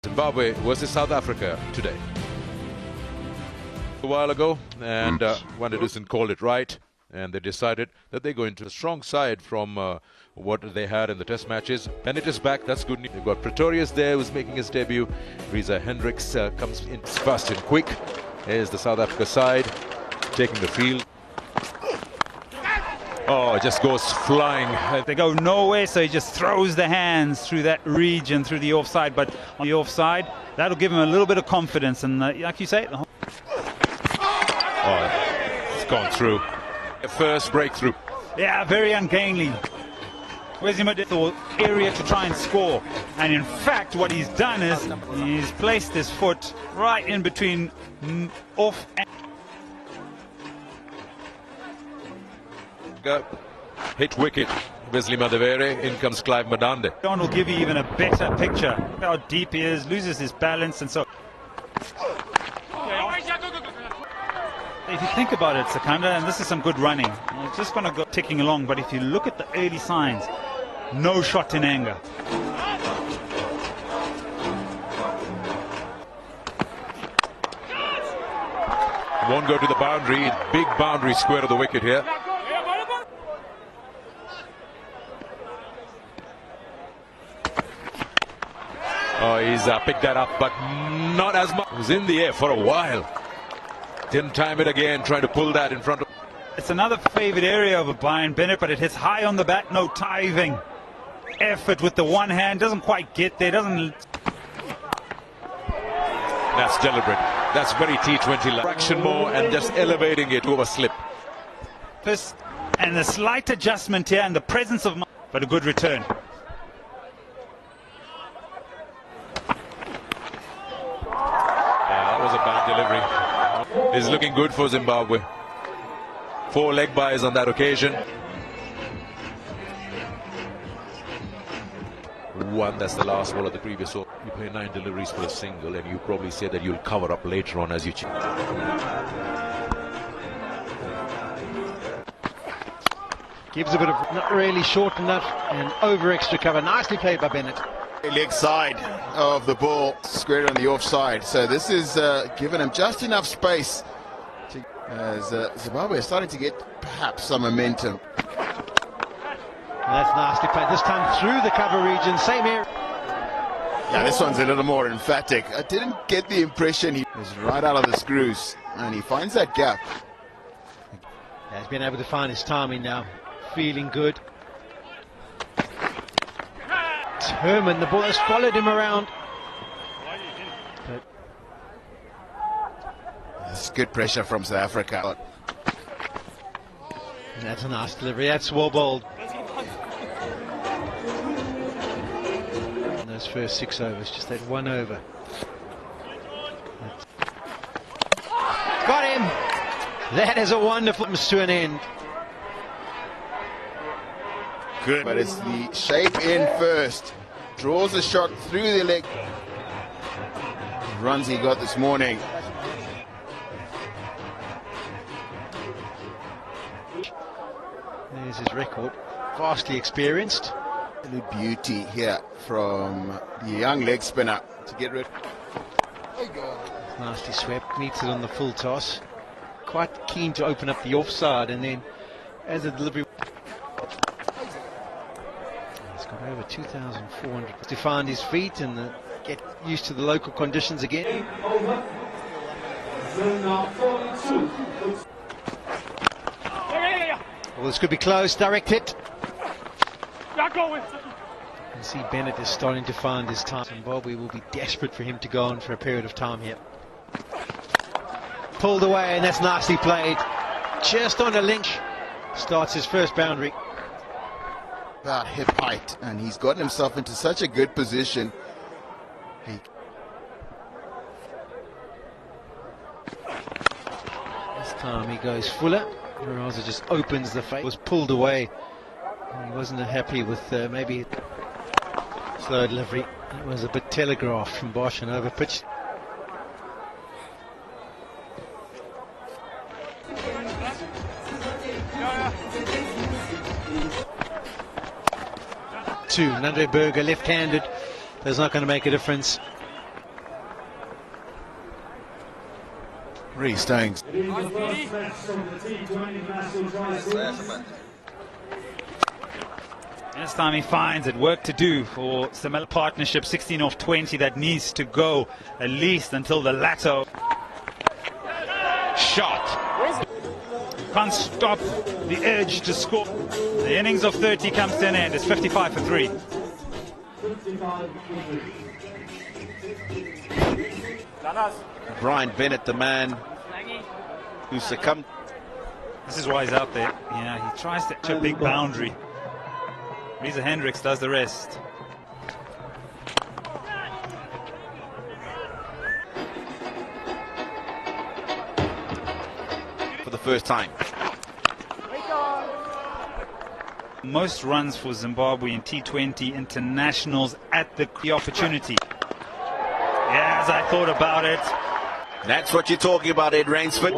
Zimbabwe versus South Africa today. A while ago, and Wanda Dusen called it right, and they decided that they're going to a strong side from what they had in the test matches. And it is back, that's good news. They've got Pretorius there who's making his debut. Reza Hendricks comes in fast and quick. Here's the South Africa side taking the field. Oh, it just goes flying. They go nowhere, so he just throws the hands through that region, through the offside. But on the offside, that'll give him a little bit of confidence. And like you say, oh, it's gone through. The first breakthrough. Yeah, very ungainly. Where's him at the area to try and score? And in fact, what he's done is he's placed his foot right in between off and hit wicket. Wesley Madavere, in comes Clive Madande. John will give you even a better picture. Look how deep he is, loses his balance, and so. If you think about it, Sakanda, and this is some good running. It's just going to go ticking along, but if you look at the early signs, no shot in anger. Won't go to the boundary. Big boundary square of the wicket here. Oh, he's picked that up, but not as much. It was in the air for a while. Didn't time it again, trying to pull that in front of. It's another favourite area of a Brian Bennett, but it hits high on the bat, no tithing. Effort with the one hand, doesn't quite get there, doesn't. That's deliberate. That's very T20. Fraction more and just elevating it over slip. And a slight adjustment here and the presence of. But a good return. That was a bad delivery. It's looking good for Zimbabwe. 4 leg byes on that occasion. One, that's the last ball of the previous over. You play 9 deliveries for a single, and you probably say that you'll cover up later on as you check. Gives a bit of not really short enough and over extra cover. Nicely played by Bennett. Leg side of the ball, squared on the offside. So this is giving him just enough space to, as Zimbabwe is starting to get perhaps some momentum. That's nicely played. This time through the cover region, same area. Yeah, this one's a little more emphatic. I didn't get the impression he was right out of the screws, and he finds that gap. Yeah, he's been able to find his timing now. Feeling good. Herman, the ball has followed him around. But it's good pressure from South Africa. That's a nice delivery. That's well bowled. In those first 6 overs, just that 1 over. Got him. That is a wonderful to an end. Good, but it's the shape in first. Draws a shot through the leg. Runs he got this morning. There's his record. Vastly experienced. Absolute beauty here from the young leg spinner to get rid. Nicely swept. Meets it on the full toss. Quite keen to open up the offside, and then as the delivery. He's got over 2,400 to find his feet and get used to the local conditions again. Well, this could be close. Direct hit. You can see Bennett is starting to find his time. Zimbabwe will be desperate for him to go on for a period of time here. Pulled away, and that's nicely played. Just on a link. Starts his first boundary. About hip height, and he's gotten himself into such a good position. This time he goes fuller. Raza just opens the face. Was pulled away. He wasn't happy with maybe slow delivery. It was a bit telegraphed from Bosch and over pitch. Two, Nande Berger left-handed. That's not going to make a difference. Reece Stokes. This time he finds it, work to do for Samela partnership. 16 off 20 that needs to go at least until the latter shot. Can't stop the urge to score. The innings of 30 comes to an end. It's 55 for 3. Brian Bennett, the man who succumbed. This is why he's out there. Yeah, he tries to hit a big boundary. Reza Hendricks does the rest. For the first time. Most runs for Zimbabwe in T20 internationals at the opportunity. Yeah, as I thought about it. That's what you're talking about, Ed Rainsford.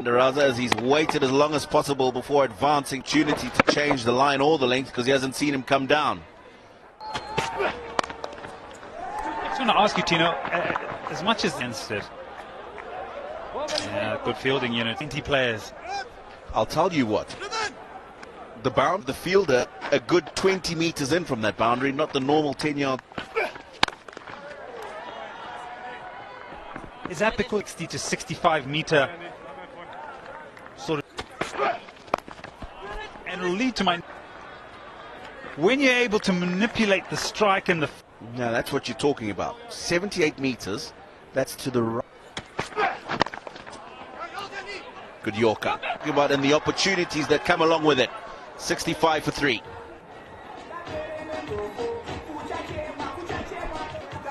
Raza, as he's waited as long as possible before advancing, opportunity to change the line or the length because he hasn't seen him come down. I just want to ask you, Tino, as much as against it. Yeah, good fielding unit, 20 players. I'll tell you what. The fielder, a good 20 meters in from that boundary, not the normal 10-yard. Is that because 60 to 65 meter sort of, and it'll lead to when you're able to manipulate the strike and the. Now that's what you're talking about. 78 meters. That's to the right. Good Yorker. Talking about and the opportunities that come along with it. 65 for 3.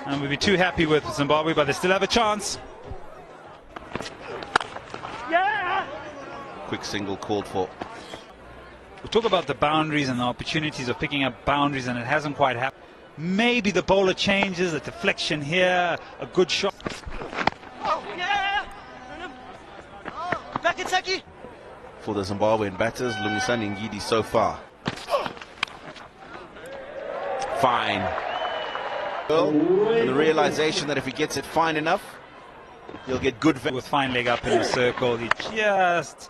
And we'd be too happy with Zimbabwe, but they still have a chance. Quick single called for. We talk about the boundaries and the opportunities of picking up boundaries, and it hasn't quite happened. Maybe the bowler changes, a deflection here, a good shot. For the Zimbabwean batters, Lungisani Ngidi so far. Fine. And the realization that if he gets it fine enough, he'll get good. With fine leg up in the circle, he just.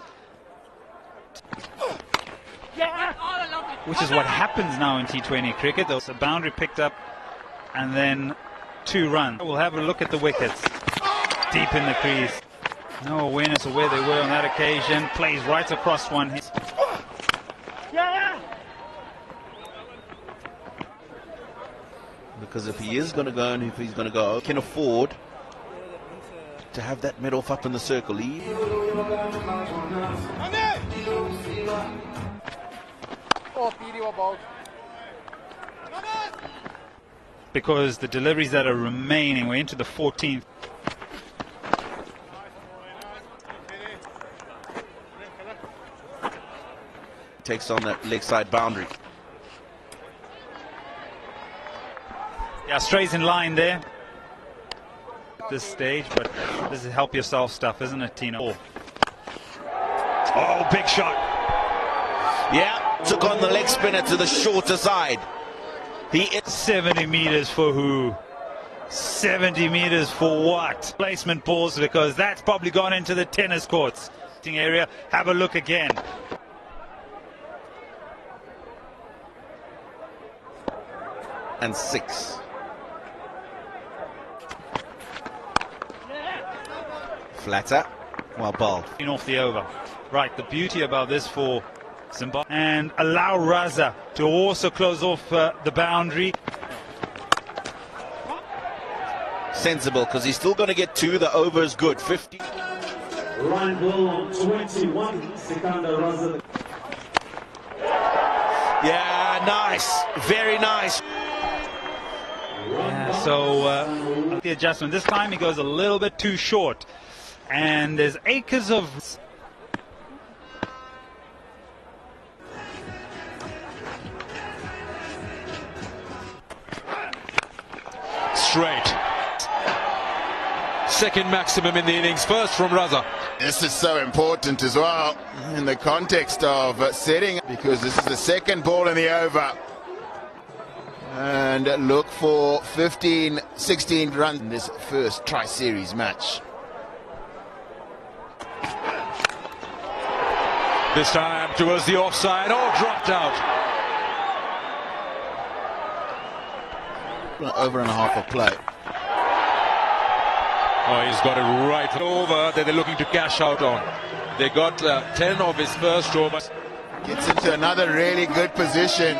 Which is what happens now in T20 cricket. There's a boundary picked up and then 2 runs. We'll have a look at the wickets. Deep in the crease. No awareness of where they were on that occasion. Plays right across one. Because if he is going to go and if he's going to go, he can afford to have that mid-off up in the circle. Because the deliveries that are remaining, we're into the 14th. Takes on that leg side boundary. Yeah, strays in line there. At this stage, but this is help yourself stuff, isn't it, Tino? Oh, big shot. Yeah, took on the leg spinner to the shorter side. He is 70 meters for who? 70 meters for what? Placement balls, because that's probably gone into the tennis courts area. Have a look again. And 6. Flatter, well bowled. Off the over. Right, the beauty about this for Zimbabwe, and allow Raza to also close off the boundary. Sensible, because he's still going to get 2. The over is good. 50. Line ball on 21. Sikandar Raza. Yeah, nice. Very nice. Yeah, so the adjustment. This time he goes a little bit too short. And there's acres of... Straight. Second maximum in the innings, first from Raza. This is so important as well in the context of setting, because this is the second ball in the over. And look for 15, 16 runs in this first tri-series match. This time towards the offside. Oh, dropped out. Over and a half of play. Oh, he's got it right over that they're looking to cash out on. They got 10 of his first overs. Gets into another really good position,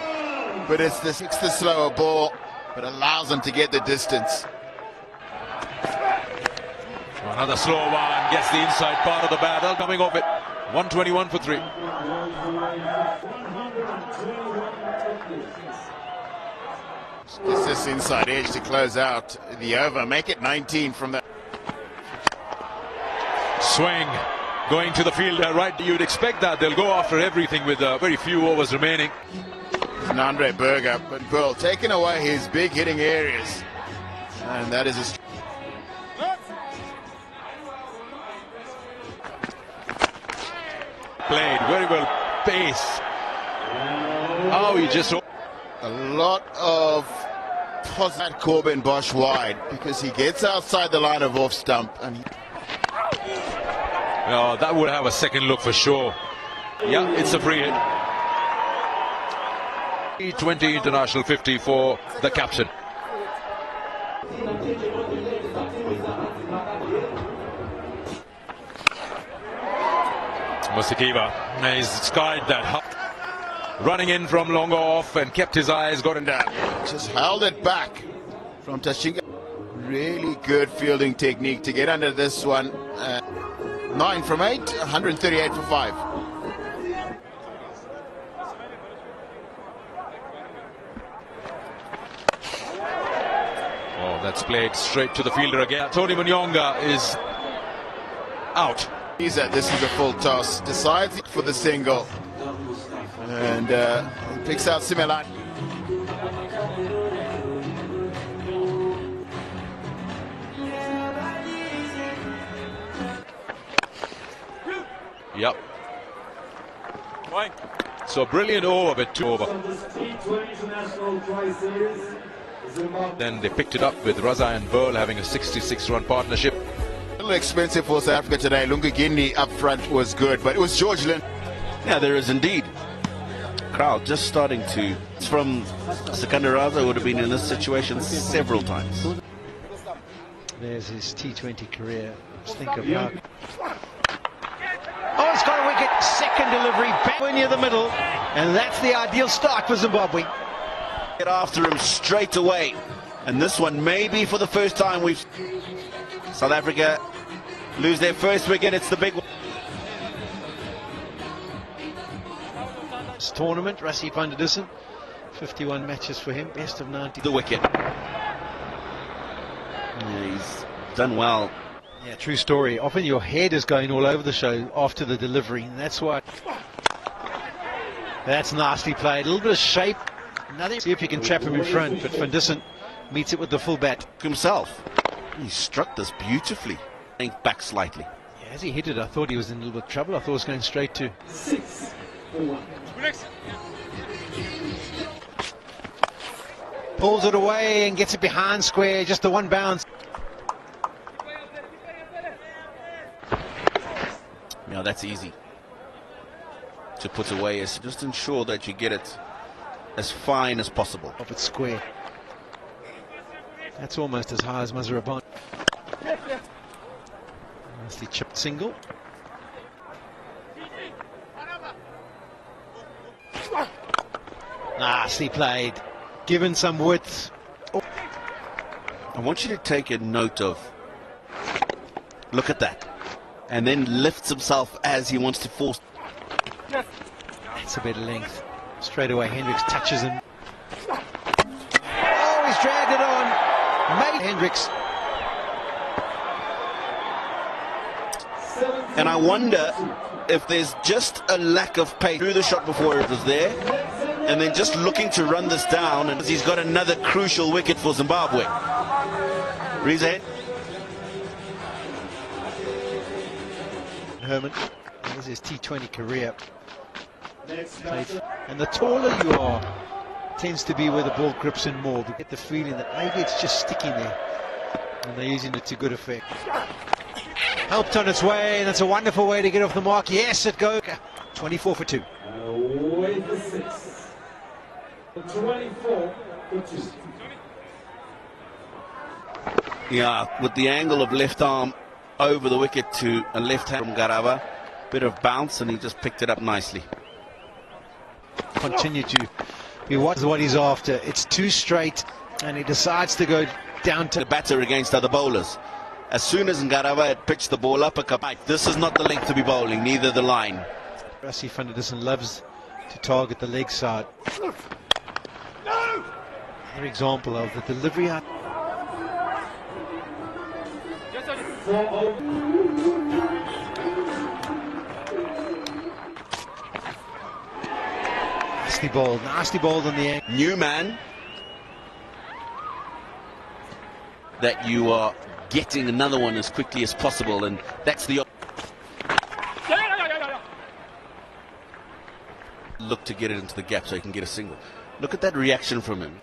but it's the slower ball, but allows them to get the distance. Another slow one, gets the inside part of the battle, coming off it. 121 for 3. Gets this inside edge to close out the over, make it 19 from that. Swing, going to the fielder, right? You'd expect that. They'll go after everything with very few overs remaining. And Andre Berger, but Burl taking away his big hitting areas. And that is a... Played very well, pace. Oh, he just... A lot of positive Corbin Bosch wide because he gets outside the line of off stump and he... Oh, that would have a second look for sure. Yeah, it's a free hit. T20 international 50 for the captain. Musikiva, he's skied that. Running in from long off and kept his eyes, got him down. Just held it back from Tashinga. Really good fielding technique to get under this one. 9 from 8, 138 for 5. Oh, that's played straight to the fielder again. Tony Munyonga is out. This is a full toss. Decides for the single. And picks out Simelan. Yep. So brilliant over, but 2 over. Then they picked it up with Raza and Burl having a 66-run partnership. A little expensive for South Africa today. Lungagini up front was good, but it was George Lynn. Yeah, there is indeed. Crowd just starting to... From Sikandar Raza would have been in this situation several times. There's his T20 career. Just think of how... Oh, it's got a wicket. Second delivery back near the middle. And that's the ideal start for Zimbabwe. Get after him straight away. And this one, maybe for the first time, we've... South Africa lose their first wicket. It's the big one. This tournament, Rassie van der Dussen, 51 matches for him, best of 90. The wicket. Yeah, he's done well. Yeah, true story. Often your head is going all over the show after the delivery, and that's why. That's nicely played. A little bit of shape. Nothing. See if you can trap him in front, but Van Dussen meets it with the full bat. Himself. He struck this beautifully. Back slightly. Yeah, as he hit it, I thought he was in a little bit of trouble. I thought it was going straight to. 6 for 1. Pulls it away and gets it behind square. Just the one bounce. Yeah, that's easy to put away. Is just ensure that you get it as fine as possible. Off it square. That's almost as high as Mazarabon. Nicely chipped single. Nicely played. Given some width. Oh. I want you to take a note of. Look at that. And then lifts himself as he wants to force. That's a bit of length. Straight away, Hendricks touches him. Oh, he's dragged it on. Mate Hendricks. And I wonder if there's just a lack of pace through the shot before it was there. And then just looking to run this down. And he's got another crucial wicket for Zimbabwe. Reza. Herman, this is his T20 career. And the taller you are, tends to be where the ball grips in more. You get the feeling that maybe it's just sticking there, and they're using it to good effect. Helped on its way, and that's a wonderful way to get off the mark. Yes, it goes. 24 for 2. Away for 6. 24 for 2. Yeah, with the angle of left arm over the wicket to a left hand from Garava. Bit of bounce, and he just picked it up nicely. Continue to be what he's after. It's too straight, and he decides to go down to The batter against other bowlers. As soon as Garava had pitched the ball up a cup, this is not the length to be bowling, neither the line. Rassie van der Dussen loves to target the leg side. Another example of the delivery out. Nasty ball on the end. New man that you are getting another one as quickly as possible, and that's the look to get it into the gap so he can get a single. Look at that reaction from him.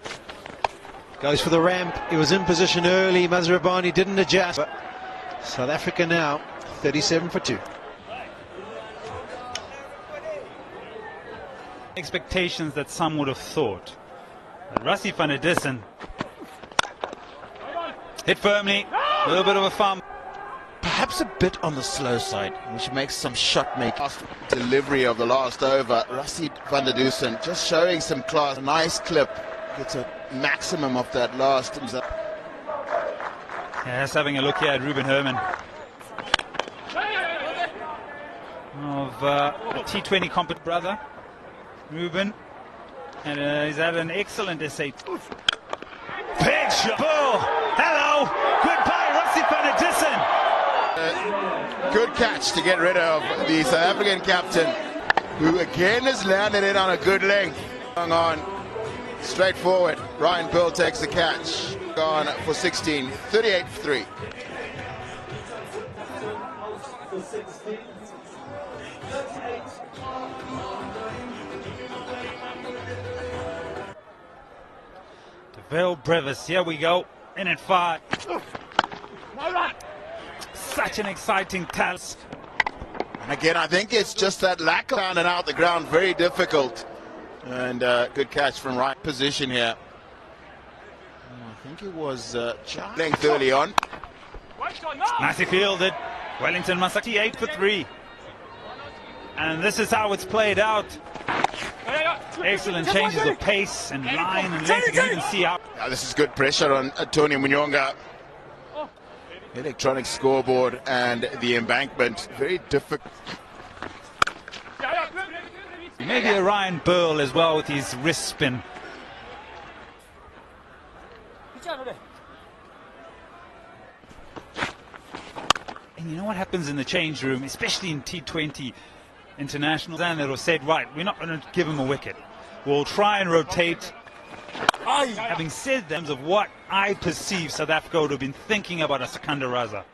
Goes for the ramp. He was in position early. Mazrabani didn't adjust. But South Africa now 37 for 2. Expectations that some would have thought. Rassie van der Dussen hit firmly, a little bit of a thumb. Perhaps a bit on the slow side, which makes some shot making. Delivery of the last over. Rassie van der Dussen just showing some class. A nice clip. Gets a maximum of that last. Yeah, just having a look here at Ruben Herman of a T20 competent brother. Ruben, and he's had an excellent essay. Big shot. Bull. Hello. Goodbye, Rassie van der Dussen. Good catch to get rid of the South African captain, who again has landed it on a good length. Hung on, straight forward. Ryan Pearl takes the catch. Gone for 16, 38 for 3. For 16. 38. Deville Brevis, here we go. In at 5. Such an exciting task. And again, I think it's just that lack of down and out the ground, very difficult. And good catch from right position here. I think it was length early on. Nicely fielded. Wellington Masaki 8 for 3. And this is how it's played out. Excellent changes of pace and line and length. You can even see how. This is good pressure on Tony Munyonga. Electronic scoreboard and the embankment. Very difficult. Maybe a Ryan Burl as well with his wrist spin. And you know what happens in the change room, especially in T20 international, and it was said, right, we're not going to give him a wicket. We'll try and rotate. Having said that, of what I perceive South Africa would have been thinking about a Sekunda Raza.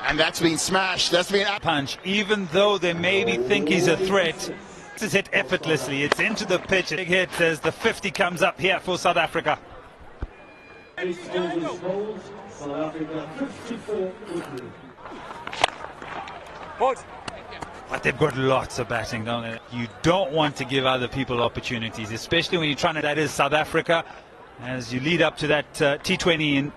And that's been smashed. That's been Punch, even though they maybe think he's a threat. This is hit effortlessly. It's into the pitch. Big hit as the 50 comes up here for South Africa. South Africa 54 for 3. But they've got lots of batting, don't they? You don't want to give other people opportunities, especially when you're trying to, that is South Africa, as you lead up to that T20 in.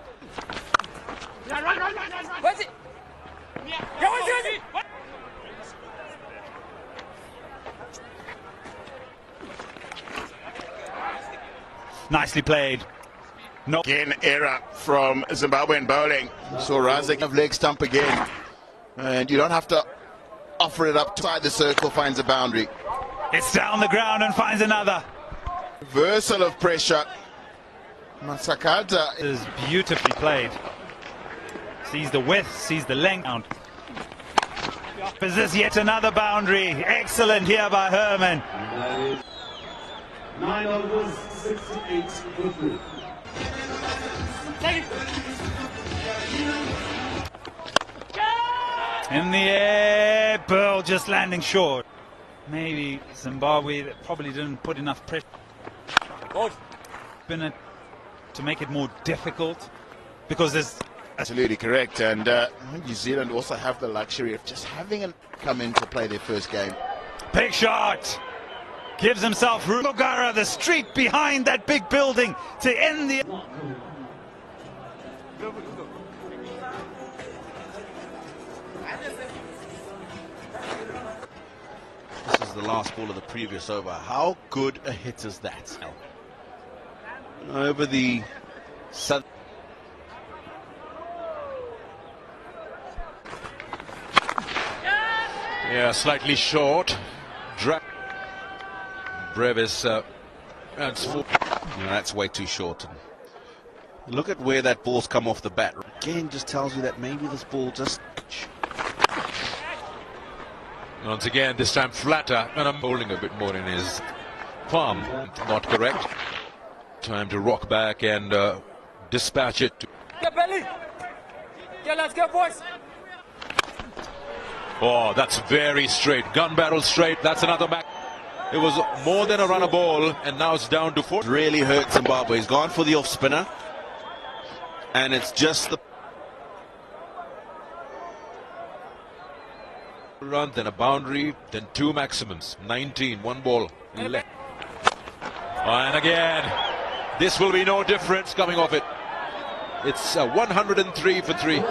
Nicely played. No. Again, error from Zimbabwean bowling. So Razik of leg stump again. And you don't have to offer it up inside the circle, finds a boundary. It's down the ground and finds another. Reversal of pressure. Masakata Is beautifully played. Sees the width, sees the length. Is this yet another boundary? Excellent here by Herman. 9 overs, 68 for 3. In the air, Burl just landing short. Maybe Zimbabwe probably didn't put enough pressure. To make it more difficult, because there's Absolutely correct. And New Zealand also have the luxury of just having a come in to play their first game. Big shot. Gives himself room. Lugara, the street behind that big building to end the... This is the last ball of the previous over. How good a hit is that? Over the south. Yeah, slightly short. Brevis that's full. No, that's way too short. Look at where that ball's come off the bat. Again, just tells you that maybe this ball just... Once again, this time flatter, and I'm holding a bit more in his palm. Not correct. Time to rock back and dispatch it. Get belly! Yeah, let's go, boys! Oh, that's very straight. Gun barrel straight. That's another back. It was more than a runner ball, and now it's down to 4. Really hurt Zimbabwe. He's gone for the off spinner, and it's just the run, then a boundary, then 2 maximums. 19, 1 ball left. And again, this will be no difference coming off it. It's 103 for 3. Yeah,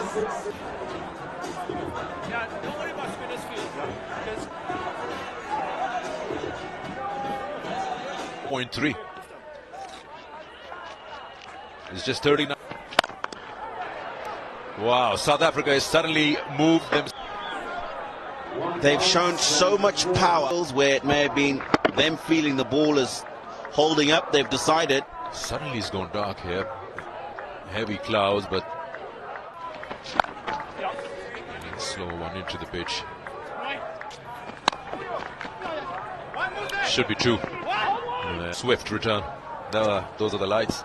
don't worry about spinner's field, because 0.3. It's just 39. Wow, South Africa has suddenly moved them. they've shown so much power where it may have been them feeling the ball is holding up. They've decided. Suddenly it's gone dark here. Heavy clouds, but slow one into the pitch. Should be 2. Swift return. Those are the lights.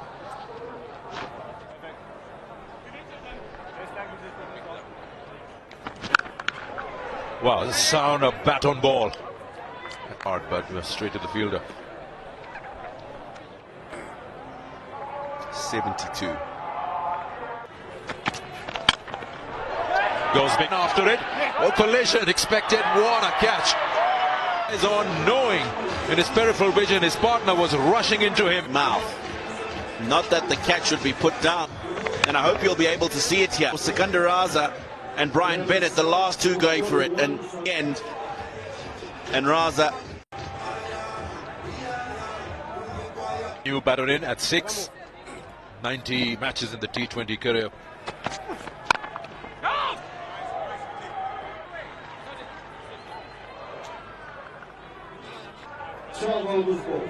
Wow, the sound of bat on ball. Hard, but straight to the fielder. 72. Goes big after it. Oh, collision expected. What a catch. Is on knowing in his peripheral vision his partner was rushing into him. Mouth. Not that the catch should be put down. And I hope you'll be able to see it here. Secunda Raza and Brian Bennett, the last 2 going for it. And Raza. New batter in at 6. 90 matches in the T20 career. Twelve overs ball.